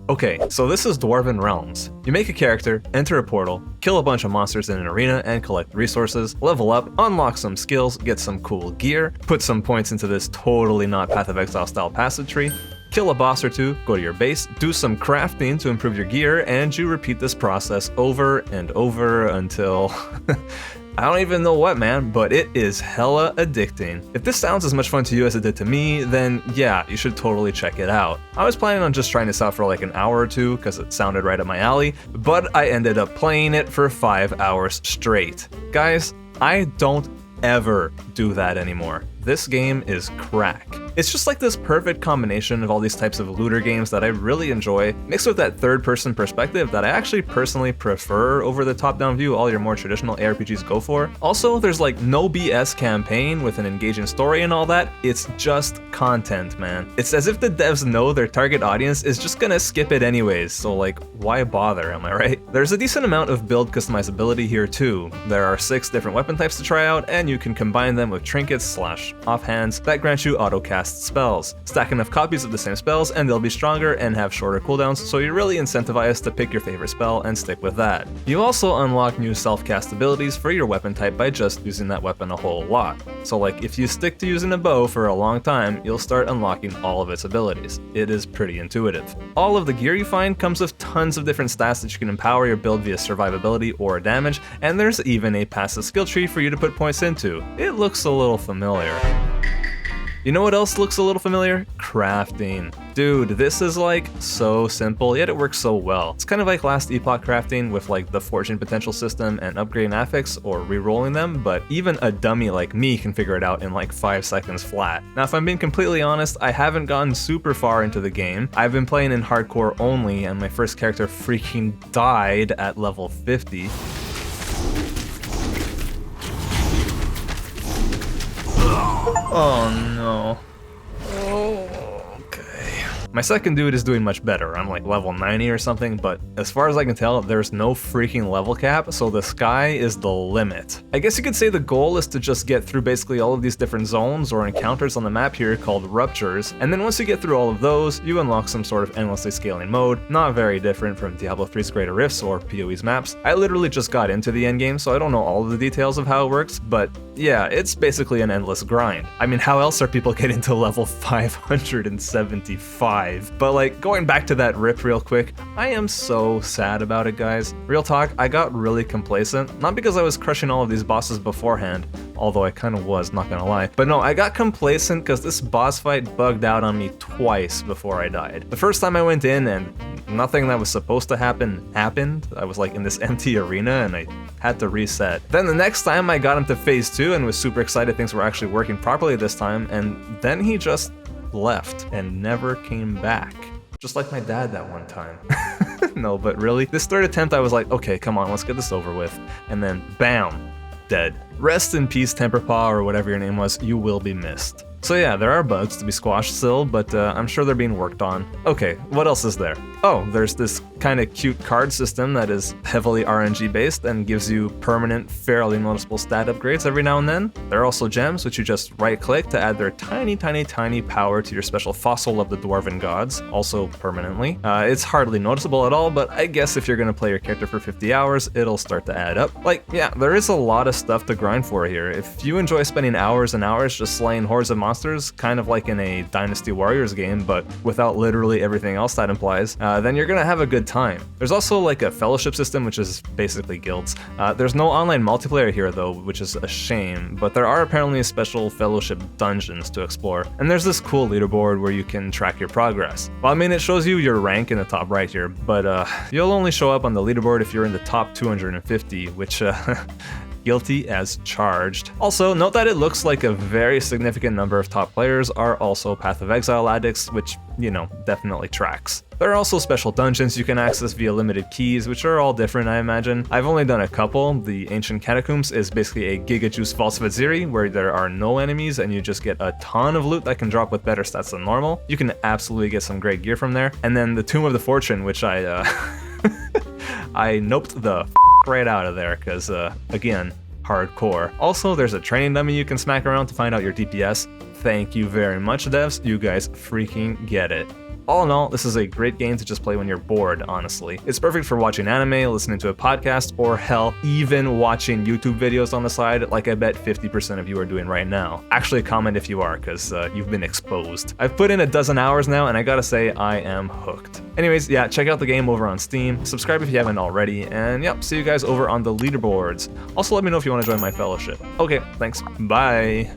Okay, so this is Dwarven Realms. You make a character, enter a portal, kill a bunch of monsters in an arena and collect resources, level up, unlock some skills, get some cool gear, put some points into this totally not Path of Exile style passive tree, kill a boss or two, go to your base, do some crafting to improve your gear, and you repeat this process over and over until... I don't even know what, man, but it is hella addicting. If this sounds as much fun to you as it did to me, then yeah, you should totally check it out. I was planning on just trying this out for like an hour or two because it sounded right up my alley, but I ended up playing it for 5 hours straight. Guys, I don't ever do that anymore. This game is crack. It's just like this perfect combination of all these types of looter games that I really enjoy, mixed with that third-person perspective that I actually personally prefer over the top-down view all your more traditional ARPGs go for. Also, there's like no BS campaign with an engaging story and all that. It's just content, man. It's as if the devs know their target audience is just gonna skip it anyways, so like, why bother, am I right? There's a decent amount of build customizability here too. There are 6 different weapon types to try out, and you can combine them with trinkets / offhands that grant you auto-cast spells. Stack enough copies of the same spells and they'll be stronger and have shorter cooldowns, so you're really incentivized to pick your favorite spell and stick with that. You also unlock new self-cast abilities for your weapon type by just using that weapon a whole lot. So like, if you stick to using a bow for a long time, you'll start unlocking all of its abilities. It is pretty intuitive. All of the gear you find comes with tons of different stats that you can empower your build via survivability or damage, and there's even a passive skill tree for you to put points into. It looks a little familiar. You know what else looks a little familiar? Crafting. Dude, this is like so simple, yet it works so well. It's kind of like last Epoch crafting with like the fortune potential system and upgrading affix or re-rolling them, but even a dummy like me can figure it out in like 5 seconds flat. Now, if I'm being completely honest, I haven't gotten super far into the game. I've been playing in hardcore only, and my first character freaking died at level 50. Oh no. Oh, okay. My second dude is doing much better. I'm like level 90 or something, but as far as I can tell, there's no freaking level cap, so the sky is the limit. I guess you could say the goal is to just get through basically all of these different zones or encounters on the map here called ruptures, and then once you get through all of those, you unlock some sort of endlessly scaling mode, not very different from Diablo 3's Greater Rifts or PoE's maps. I literally just got into the endgame, so I don't know all of the details of how it works, but yeah, it's basically an endless grind. I mean, how else are people getting to level 575? But like, going back to that rip real quick, I am so sad about it, guys. Real talk, I got really complacent, not because I was crushing all of these bosses beforehand, although I kind of was, not gonna lie. But no, I got complacent because this boss fight bugged out on me twice before I died. The first time I went in and nothing that was supposed to happen happened. I was like in this empty arena and I had to reset. Then the next time I got into phase 2 and was super excited things were actually working properly this time, and then he just left and never came back. Just like my dad that one time. No, but really, this third attempt I was like, okay, come on, let's get this over with. And then bam, dead. Rest in peace, Temperpaw, or whatever your name was, you will be missed. So yeah, there are bugs to be squashed still, but I'm sure they're being worked on. Okay, what else is there? Oh, there's this kind of cute card system that is heavily RNG based and gives you permanent, fairly noticeable stat upgrades every now and then. There are also gems, which you just right click to add their tiny power to your special fossil of the Dwarven gods, also permanently. It's hardly noticeable at all, but I guess if you're gonna play your character for 50 hours, it'll start to add up. Like, yeah, there is a lot of stuff to grind for here. If you enjoy spending hours and hours just slaying hordes of monsters, kind of like in a Dynasty Warriors game, but without literally everything else that implies, then you're gonna have a good time. There's also like a fellowship system, which is basically guilds. There's no online multiplayer here though, which is a shame, but there are apparently special fellowship dungeons to explore. And there's this cool leaderboard where you can track your progress. Well, I mean, it shows you your rank in the top right here, but you'll only show up on the leaderboard if you're in the top 250, which guilty as charged. Also, note that it looks like a very significant number of top players are also Path of Exile addicts, which, you know, definitely tracks. There are also special dungeons you can access via limited keys, which are all different, I imagine. I've only done a couple. The Ancient Catacombs is basically a Giga Juice Falsifitziri, where there are no enemies and you just get a ton of loot that can drop with better stats than normal. You can absolutely get some great gear from there. And then the Tomb of the Fortune, which I noped the right out of there, because, again, hardcore. Also, there's a training dummy you can smack around to find out your DPS. Thank you very much, devs. You guys freaking get it. All in all, this is a great game to just play when you're bored, honestly. It's perfect for watching anime, listening to a podcast, or hell, even watching YouTube videos on the side, like I bet 50% of you are doing right now. Actually, comment if you are, because you've been exposed. I've put in a dozen hours now, and I gotta say, I am hooked. Anyways, yeah, check out the game over on Steam, subscribe if you haven't already, and yep, see you guys over on the leaderboards. Also, let me know if you want to join my fellowship. Okay, thanks. Bye.